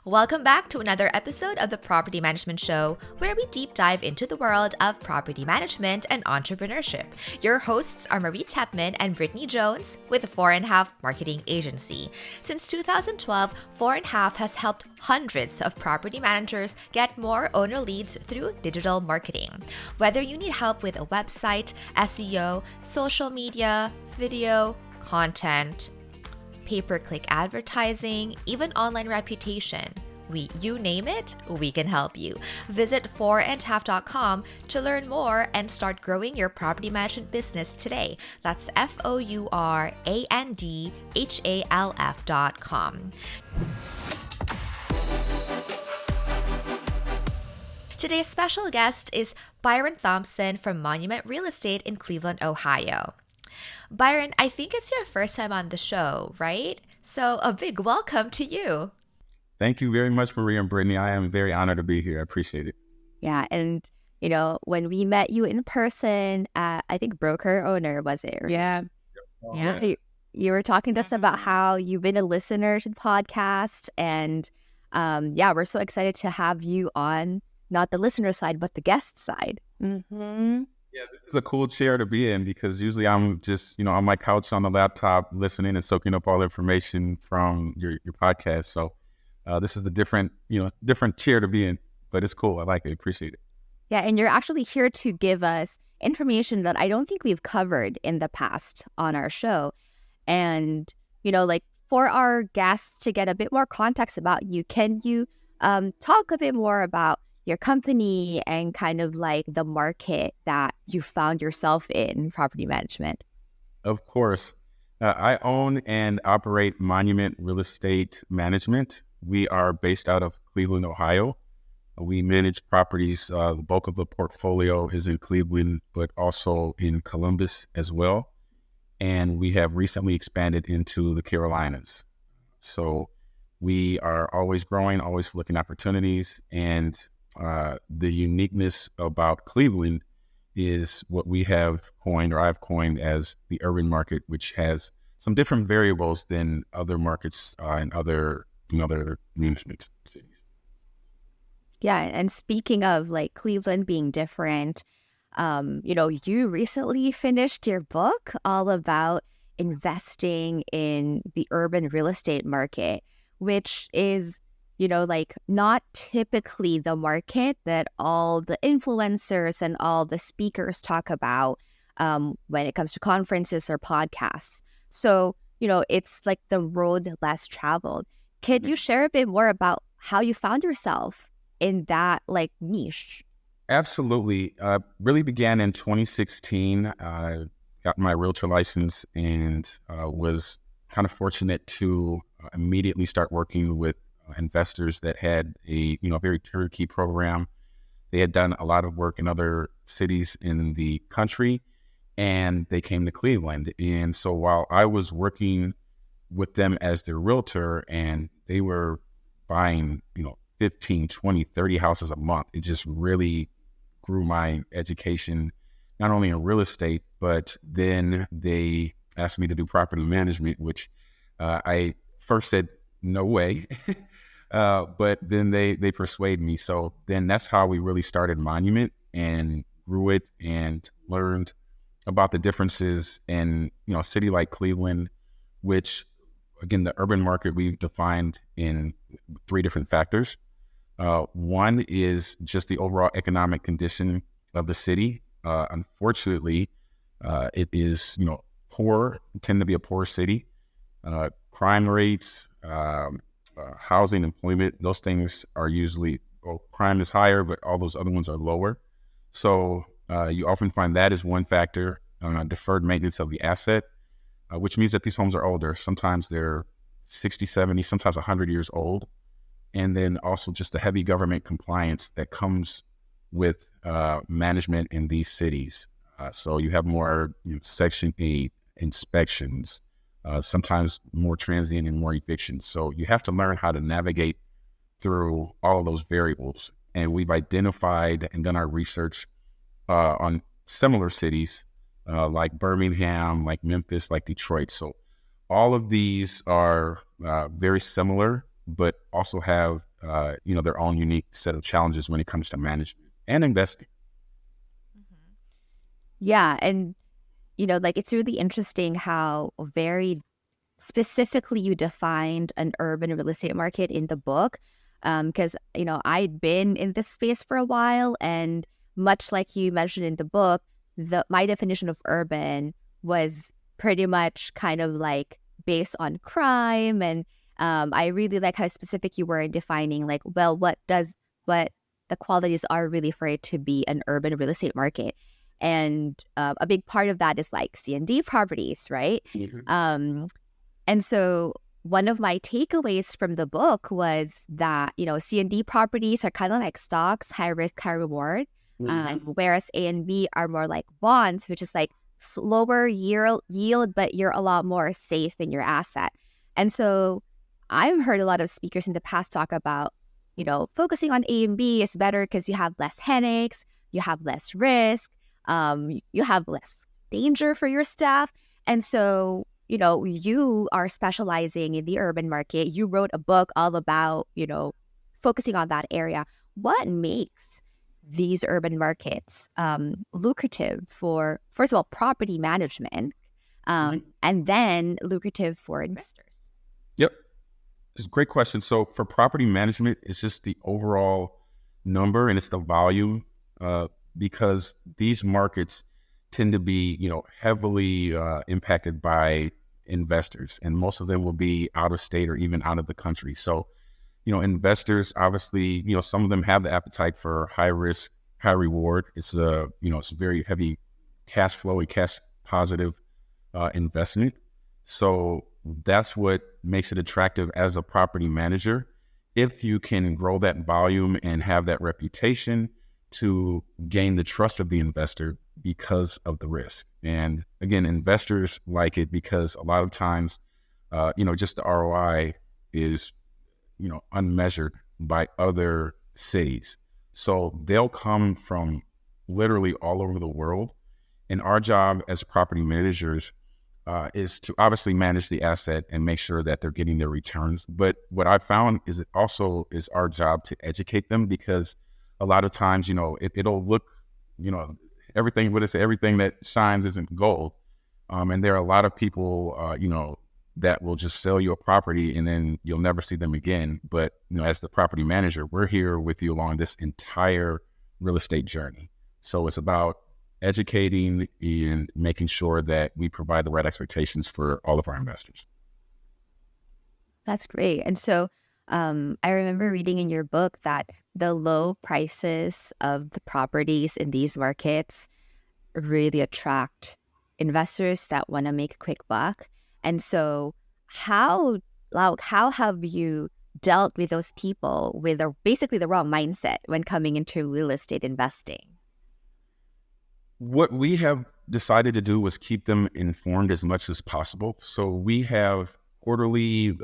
Welcome back to another episode of the Property Management Show, where we deep dive into the world of property management and entrepreneurship. Your hosts are Marie Tepman and Brittany Jones with 4.5 Marketing Agency. Since 2012, 4.5 has helped hundreds of property managers get more owner leads through digital marketing. Whether you need help with a website, SEO, social media, video, content, pay-per-click advertising, even online reputation. You name it, we can help you. Visit 4andhalf.com to learn more and start growing your property management business today. That's FOURANDHALF.com. Today's special guest is Byron Thompson from Monument Real Estate in Cleveland, Ohio. Byron, I think it's your first time on the show, right? So a big welcome to you. Thank you very much, Marie and Brittany. I am very honored to be here. I appreciate it. Yeah, and when we met you in person at, I think, Broker Owner, was it? Yeah. Yeah. You were talking to us about how you've been a listener to the podcast, and we're so excited to have you on, not the listener side, but the guest side. Mm-hmm. Yeah, this is a cool chair to be in because usually I'm just, on my couch on the laptop listening and soaking up all the information from your podcast. So this is the different chair to be in, but it's cool. I like it. Appreciate it. Yeah, and you're actually here to give us information that I don't think we've covered in the past on our show. And, for our guests to get a bit more context about you, can you talk a bit more about your company and kind of like the market that you found yourself in property management? Of course. I own and operate Monument Real Estate Management. We are based out of Cleveland, Ohio. We manage properties. The bulk of the portfolio is in Cleveland, but also in Columbus as well. And we have recently expanded into the Carolinas. So we are always growing, always looking at opportunities. And the uniqueness about Cleveland is what we have coined, or I've coined, as the urban market, which has some different variables than other markets in other management cities. Yeah, and speaking of like Cleveland being different, you recently finished your book all about investing in the urban real estate market, which is not typically the market that all the influencers and all the speakers talk about when it comes to conferences or podcasts. So, it's like the road less traveled. Can you share a bit more about how you found yourself in that niche? Absolutely. Really began in 2016. I got my realtor license and was kind of fortunate to immediately start working with investors that had a very turnkey program. They had done a lot of work in other cities in the country, and they came to Cleveland. And so while I was working with them as their realtor, and they were buying 15, 20, 30 houses a month, it just really grew my education, not only in real estate, but then they asked me to do property management, which I first said no way. But then they persuade me. So then that's how we really started Monument and grew it and learned about the differences in, a city like Cleveland, which, again, the urban market we've defined in 3 different factors. One is just the overall economic condition of the city. Unfortunately, it is, poor, tend to be a poor city. Crime rates, housing, employment, those things are usually, crime is higher, but all those other ones are lower. So you often find that is one factor. Deferred maintenance of the asset, which means that these homes are older. Sometimes they're 60, 70, sometimes 100 years old. And then also just the heavy government compliance that comes with management in these cities. So you have more Section 8 inspections, sometimes more transient and more evictions. So you have to learn how to navigate through all of those variables. And we've identified and done our research on similar cities like Birmingham, like Memphis, like Detroit. So all of these are very similar but also have, their own unique set of challenges when it comes to management and investing. Yeah. And, like it's really interesting how very specifically you defined an urban real estate market in the book. Because, I'd been in this space for a while, and much like you mentioned in the book, my definition of urban was pretty much kind of like based on crime. And I really like how specific you were in defining like, well, what the qualities are really for it to be an urban real estate market. And a big part of that is like C&D properties, right? Mm-hmm. And so one of my takeaways from the book was that, C&D properties are kind of like stocks, high risk, high reward, whereas A and B are more like bonds, which is like slower yield, but you're a lot more safe in your asset. And so I've heard a lot of speakers in the past talk about, focusing on A and B is better because you have less headaches, you have less risk, you have less danger for your staff. And so you are specializing in the urban market. You wrote a book all about, focusing on that area. What makes these urban markets lucrative for, first of all, property management, and then lucrative for investors? Yep. It's a great question. So for property management, it's just the overall number and it's the volume, because these markets tend to be, heavily impacted by investors, and most of them will be out of state or even out of the country. So, investors, obviously, some of them have the appetite for high risk, high reward. It's it's a very heavy cash flow and cash positive investment. So that's what makes it attractive as a property manager. If you can grow that volume and have that reputation to gain the trust of the investor because of the risk. And again, investors like it because a lot of times, just the ROI is, unmeasured by other cities. So they'll come from literally all over the world. And our job as property managers is to obviously manage the asset and make sure that they're getting their returns. But what I found is it also is our job to educate them, because a lot of times, it'll look, everything that shines isn't gold. And there are a lot of people, that will just sell you a property and then you'll never see them again. But, as the property manager, we're here with you along this entire real estate journey. So it's about educating and making sure that we provide the right expectations for all of our investors. That's great. And so I remember reading in your book that the low prices of the properties in these markets really attract investors that want to make a quick buck. And so how have you dealt with those people with basically the wrong mindset when coming into real estate investing? What we have decided to do was keep them informed as much as possible. So we have quarterly,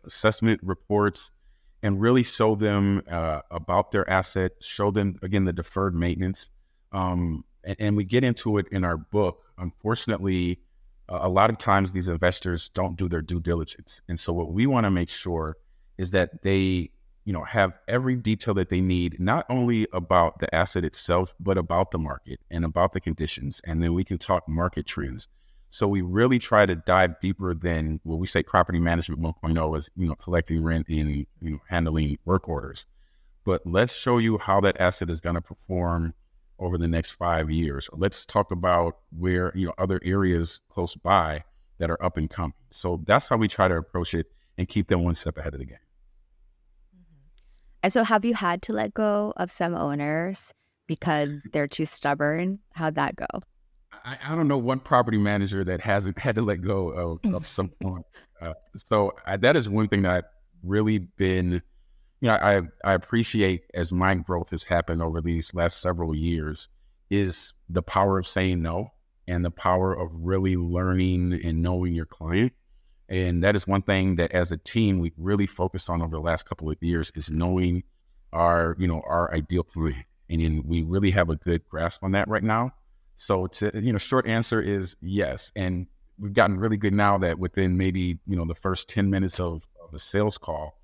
assessment reports, and really show them about their asset, show them, again, the deferred maintenance. And we get into it in our book. Unfortunately, a lot of times these investors don't do their due diligence. And so what we want to make sure is that they, have every detail that they need, not only about the asset itself, but about the market and about the conditions. And then we can talk market trends. So we really try to dive deeper than what we say property management 1.0 is, collecting rent and, handling work orders. But let's show you how that asset is going to perform over the next 5 years. Let's talk about where, other areas close by that are up and coming. So that's how we try to approach it and keep them one step ahead of the game. And so have you had to let go of some owners because they're too stubborn? How'd that go? I don't know one property manager that hasn't had to let go of someone. So that is one thing that I've really been, I appreciate as my growth has happened over these last several years, is the power of saying no and the power of really learning and knowing your client. And that is one thing that as a team, we really focused on over the last couple of years, is knowing our ideal client. And we really have a good grasp on that right now. So short answer is yes. And we've gotten really good now that within maybe, the first 10 minutes of of a sales call,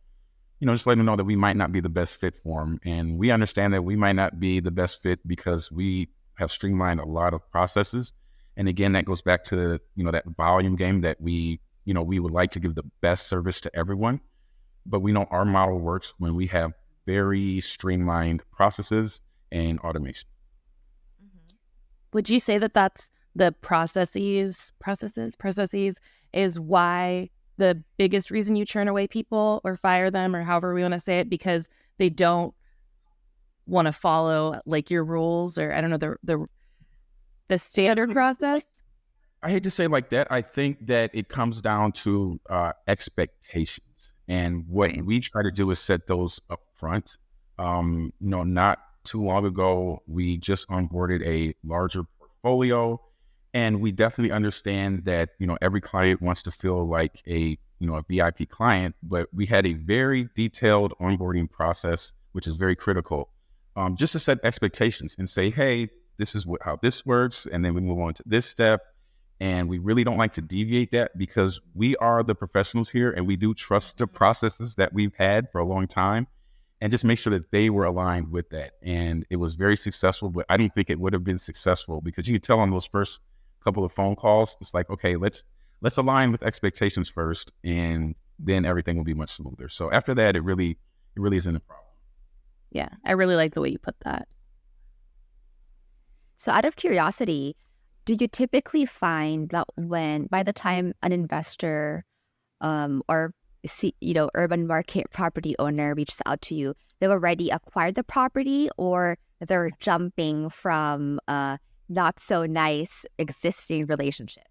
just letting them know that we might not be the best fit for them. And we understand that we might not be the best fit because we have streamlined a lot of processes. And again, that goes back to, that volume game that we would like to give the best service to everyone. But we know our model works when we have very streamlined processes and automation. Would you say that that's the processes is why the biggest reason you churn away people or fire them, or however we want to say it, because they don't want to follow like your rules, or I don't know, the standard process? I hate to say it like that. I think that it comes down to expectations, and what we try to do is set those up front. Not too long ago, we just onboarded a larger portfolio, and we definitely understand that, every client wants to feel like a VIP client, but we had a very detailed onboarding process, which is very critical, just to set expectations and say, hey, this is how this works. And then we move on to this step. And we really don't like to deviate that because we are the professionals here and we do trust the processes that we've had for a long time, and just make sure that they were aligned with that. And it was very successful, but I don't think it would have been successful because you could tell on those first couple of phone calls, it's like, okay, let's align with expectations first, and then everything will be much smoother. So after that, it really isn't a problem. Yeah, I really like the way you put that. So out of curiosity, do you typically find that by the time an investor or urban market property owner reaches out to you, they've already acquired the property, or they're jumping from a not so nice existing relationship?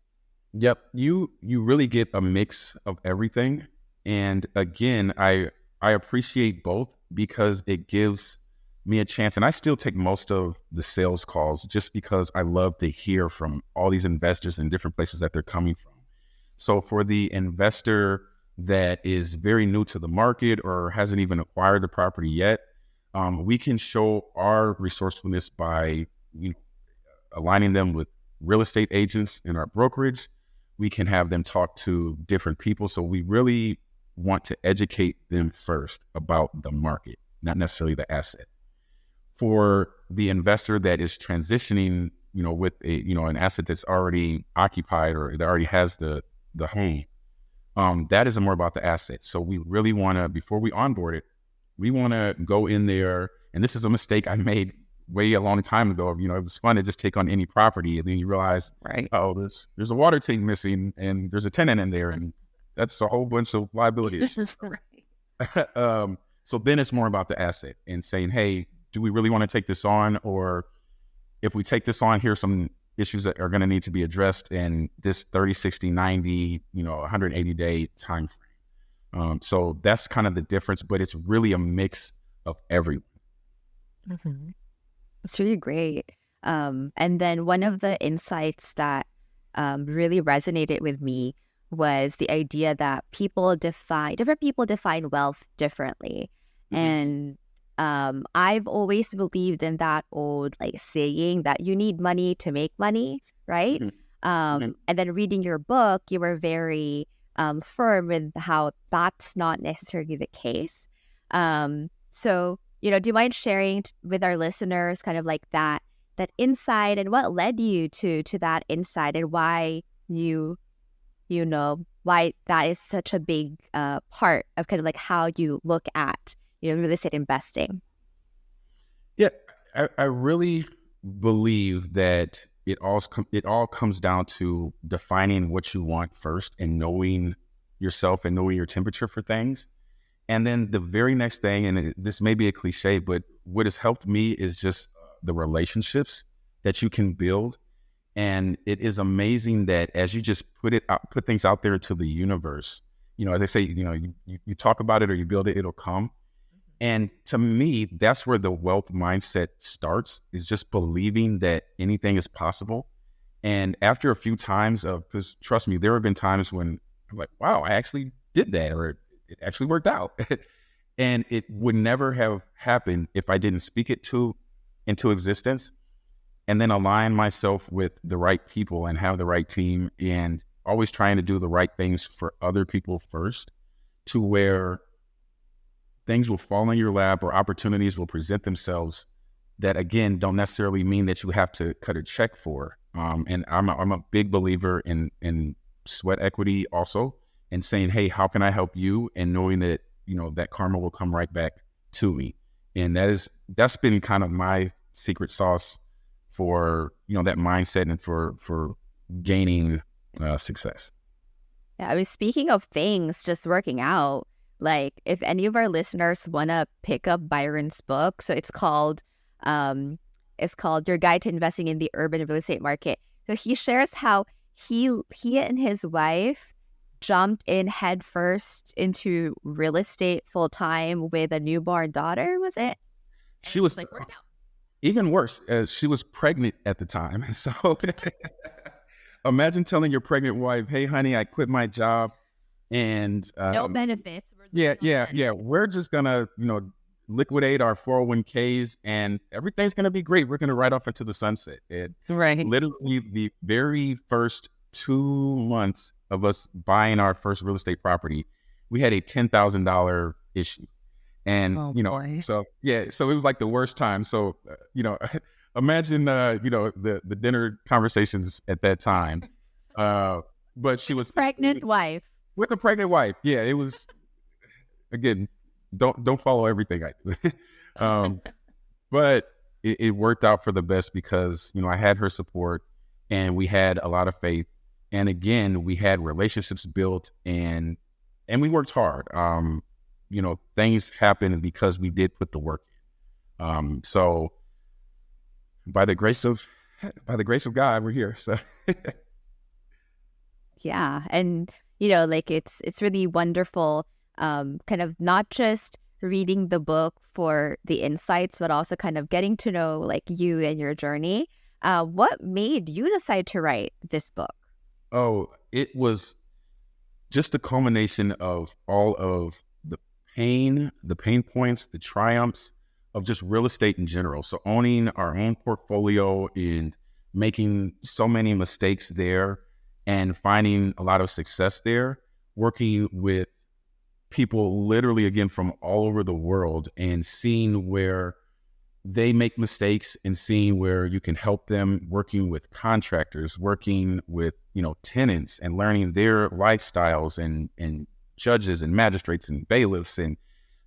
Yep, you really get a mix of everything. And again, I appreciate both because it gives me a chance. And I still take most of the sales calls just because I love to hear from all these investors in different places that they're coming from. So for the investor that is very new to the market or hasn't even acquired the property yet, we can show our resourcefulness by aligning them with real estate agents in our brokerage. We can have them talk to different people. So we really want to educate them first about the market, not necessarily the asset. For the investor that is transitioning, with an asset that's already occupied or that already has the home, that is more about the asset. So we really want to, before we onboard it, we want to go in there. And this is a mistake I made way a long time ago. It was fun to just take on any property, and then you realize, right, there's a water tank missing, and there's a tenant in there, and that's a whole bunch of liability issues. Right. So then it's more about the asset and saying, hey, do we really want to take this on? Or if we take this on, here's some issues that are going to need to be addressed in this 30, 60, 90, 180-day time frame. So that's kind of the difference, but it's really a mix of everyone. Mm-hmm. That's really great. And then one of the insights that really resonated with me was the idea that different people define wealth differently. Mm-hmm. And I've always believed in that old saying that you need money to make money, right? Mm-hmm. And then reading your book, you were very firm with how that's not necessarily the case. So, do you mind sharing with our listeners kind of like that insight, and what led you to that insight, and why why that is such a big part of kind of like how you look at real estate investing? Yeah, I really believe that it all comes down to defining what you want first, and knowing yourself and knowing your temperature for things. And then the very next thing, and this may be a cliche, but what has helped me is just the relationships that you can build. And it is amazing that as you just put things out there to the universe, as I say, you talk about it or you build it, it'll come. And to me, that's where the wealth mindset starts, is just believing that anything is possible. And after a few times because trust me, there have been times when I'm like, wow, I actually did that, or it actually worked out. And it would never have happened if I didn't speak it into existence, and then align myself with the right people and have the right team, and always trying to do the right things for other people first. to where things will fall in your lap or opportunities will present themselves that, again, don't necessarily mean that you have to cut a check for. And I'm a big believer in sweat equity also, and saying, hey, how can I help you? And knowing that, that karma will come right back to me. And that's been kind of my secret sauce for, that mindset and for gaining success. Yeah, I mean, speaking of things just working out, like if any of our listeners want to pick up Byron's book, so it's called Your Guide to Investing in the Urban Real Estate Market. So he shares how he and his wife jumped in headfirst into real estate full time with a newborn daughter, was it? She was like worked out. Even worse. She was pregnant at the time. So imagine telling your pregnant wife, hey, honey, I quit my job and no benefits. We're just going to, liquidate our 401ks and everything's going to be great. We're going to ride off into the sunset. And Right. literally the very first 2 months of us buying our first real estate property, we had a $10,000 issue. And, boy. so it was like the worst time. So, imagine, the dinner conversations at that time. But she was Pregnant wife. with a pregnant wife. Yeah, it was, again, don't follow everything I do. But it worked out for the best because, I had her support and we had a lot of faith. And again, we had relationships built and we worked hard. Things happened because we did put the work in. So by the grace of God, we're here. So Yeah. And, it's really wonderful, kind of not just reading the book for the insights, but also kind of getting to know like you and your journey. What made you decide to write this book? Oh, it was just a culmination of all of the pain points, the triumphs of just real estate in general. So owning our own portfolio and making so many mistakes there and finding a lot of success there, working with people literally, again, from all over the world and seeing where they make mistakes and seeing where you can help them, working with contractors, working with, tenants and learning their lifestyles and judges and magistrates and bailiffs. And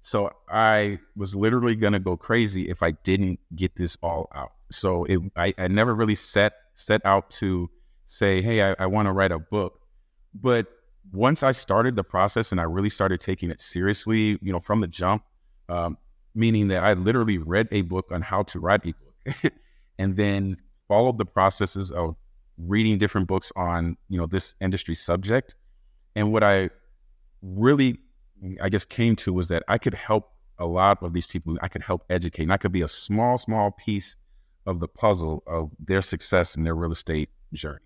so I was literally going to go crazy if I didn't get this all out. So I never really set out to say, hey, I want to write a book. But once I started the process and I really started taking it seriously, from the jump, meaning that I literally read a book on how to write a book and then followed the processes of reading different books on, this industry subject. And what I really, I guess, came to was that I could help a lot of these people. I could help educate, and I could be a small piece of the puzzle of their success in their real estate journey.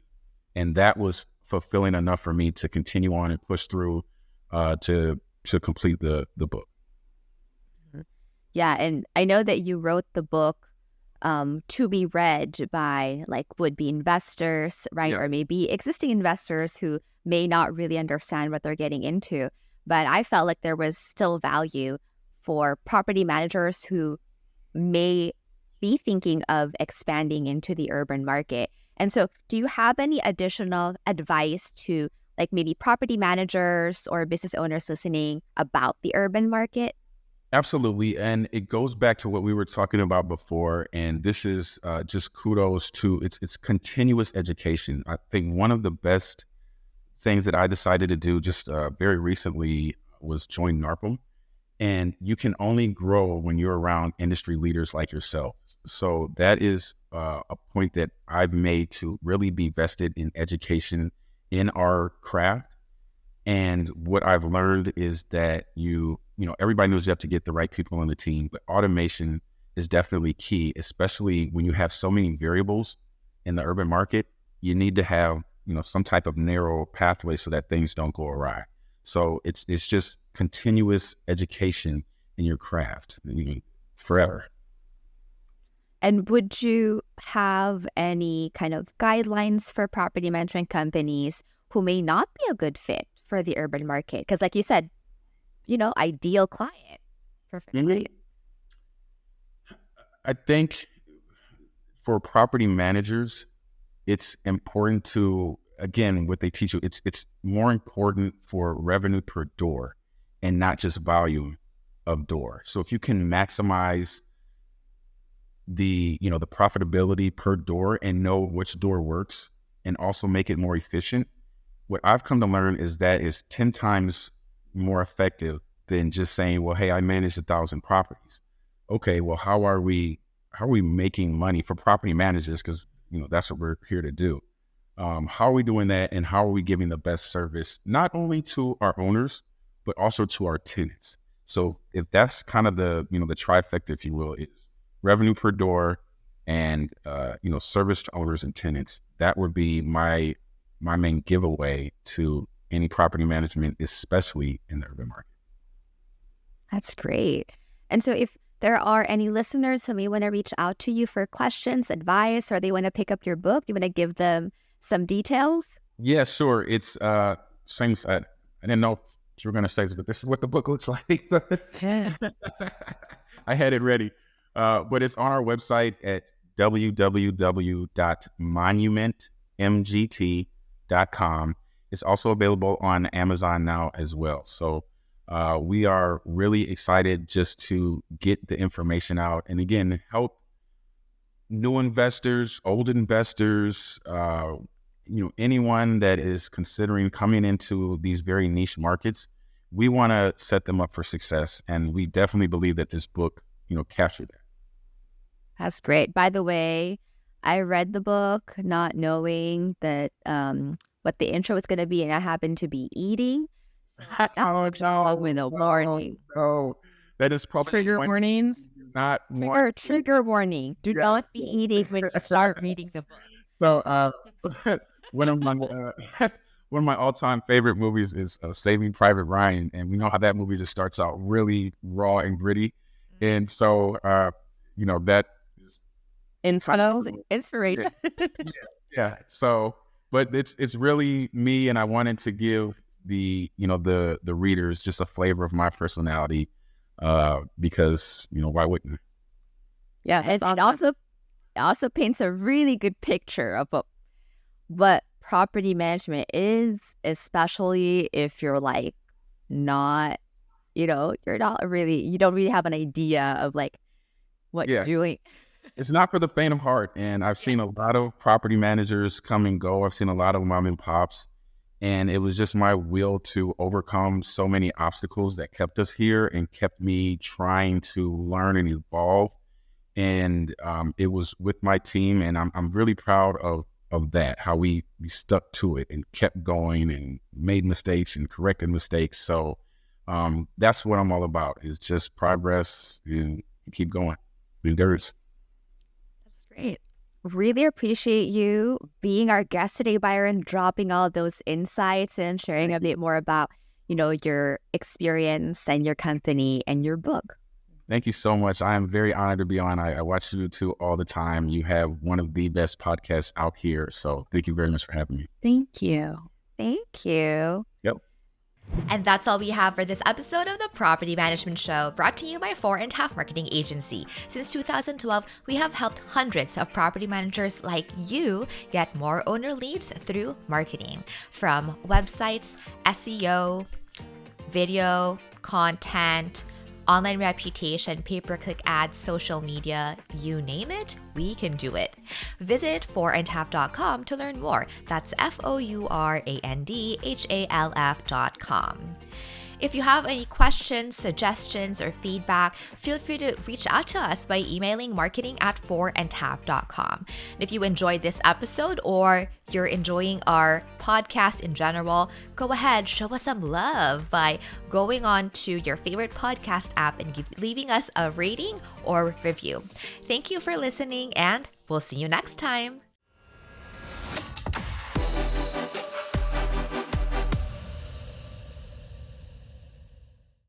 And that was fulfilling enough for me to continue on and push through to complete the book. Yeah, and I know that you wrote the book to be read by like would-be investors, right? Yeah. Or maybe existing investors who may not really understand what they're getting into. But I felt like there was still value for property managers who may be thinking of expanding into the urban market. And so do you have any additional advice to like maybe property managers or business owners listening about the urban market? Absolutely. And it goes back to what we were talking about before. And this is just kudos to it's continuous education. I think one of the best things that I decided to do just very recently was join NARPM. And you can only grow when you're around industry leaders like yourself. So that is a point that I've made to really be vested in education in our craft. And what I've learned is that everybody knows you have to get the right people on the team, but automation is definitely key, especially when you have so many variables in the urban market. You need to have, some type of narrow pathway so that things don't go awry. So it's just continuous education in your craft, forever. And would you have any kind of guidelines for property management companies who may not be a good fit for the urban market? Because like you said, ideal client. Perfectly. I think for property managers, it's important to, again, what they teach you, it's more important for revenue per door and not just volume of door. So if you can maximize the profitability per door and know which door works and also make it more efficient, what I've come to learn is that is 10 times more effective than just saying, well, hey, I manage 1,000 properties. Okay, well, how are we making money for property managers? Because that's what we're here to do. How are we doing that, and how are we giving the best service not only to our owners but also to our tenants? So if that's kind of the the trifecta, if you will, is revenue per door and service to owners and tenants, that would be my main giveaway to any property management, especially in the urban market. That's great. And so if there are any listeners who may want to reach out to you for questions, advice, or they want to pick up your book, you want to give them some details? Yeah, sure. It's same. I didn't know if you were going to say this, but this is what the book looks like. I had it ready, but it's on our website at www.monumentmgt.com. It's also available on Amazon now as well. So we are really excited just to get the information out, and again, help new investors, old investors, anyone that is considering coming into these very niche markets. We want to set them up for success, and we definitely believe that this book, captured that. That's great. By the way, I read the book not knowing that what the intro was going to be, and I happened to be eating. No, that is probably Trigger warnings. Not trigger warning. Do not be eating when you start reading the book. So, one of my all-time favorite movies is Saving Private Ryan, and we know how that movie just starts out really raw and gritty, and so that is inspiration. Yeah. So, but it's really me, and I wanted to give the readers just a flavor of my personality, because why wouldn't it? Yeah, and awesome. It also paints a really good picture of what property management is, especially if you're like not, you don't really have an idea of like what you're doing. It's not for the faint of heart. And I've seen a lot of property managers come and go. I've seen a lot of mom and pops, and it was just my will to overcome so many obstacles that kept us here and kept me trying to learn and evolve. And it was with my team, and I'm really proud of that, how we stuck to it and kept going and made mistakes and corrected mistakes. So that's what I'm all about, is just progress and keep going. Endurance. That's great. Really appreciate you being our guest today, Byron, dropping all of those insights and sharing a bit more about, your experience and your company and your book. Thank you so much. I am very honored to be on. I watch you two all the time. You have one of the best podcasts out here. So thank you very much for having me. Thank you. Thank you. Yep. And that's all we have for this episode of the Property Management Show, brought to you by 4.5 Marketing Agency. Since 2012, we have helped hundreds of property managers like you get more owner leads through marketing. From websites, SEO, video, content, online reputation, pay-per-click ads, social media, you name it, we can do it. Visit 4andhalf.com to learn more. That's FOURANDHALF.com. If you have any questions, suggestions, or feedback, feel free to reach out to us by emailing marketing@4andhalf.com. If you enjoyed this episode or you're enjoying our podcast in general, go ahead, show us some love by going on to your favorite podcast app and leaving us a rating or review. Thank you for listening, and we'll see you next time.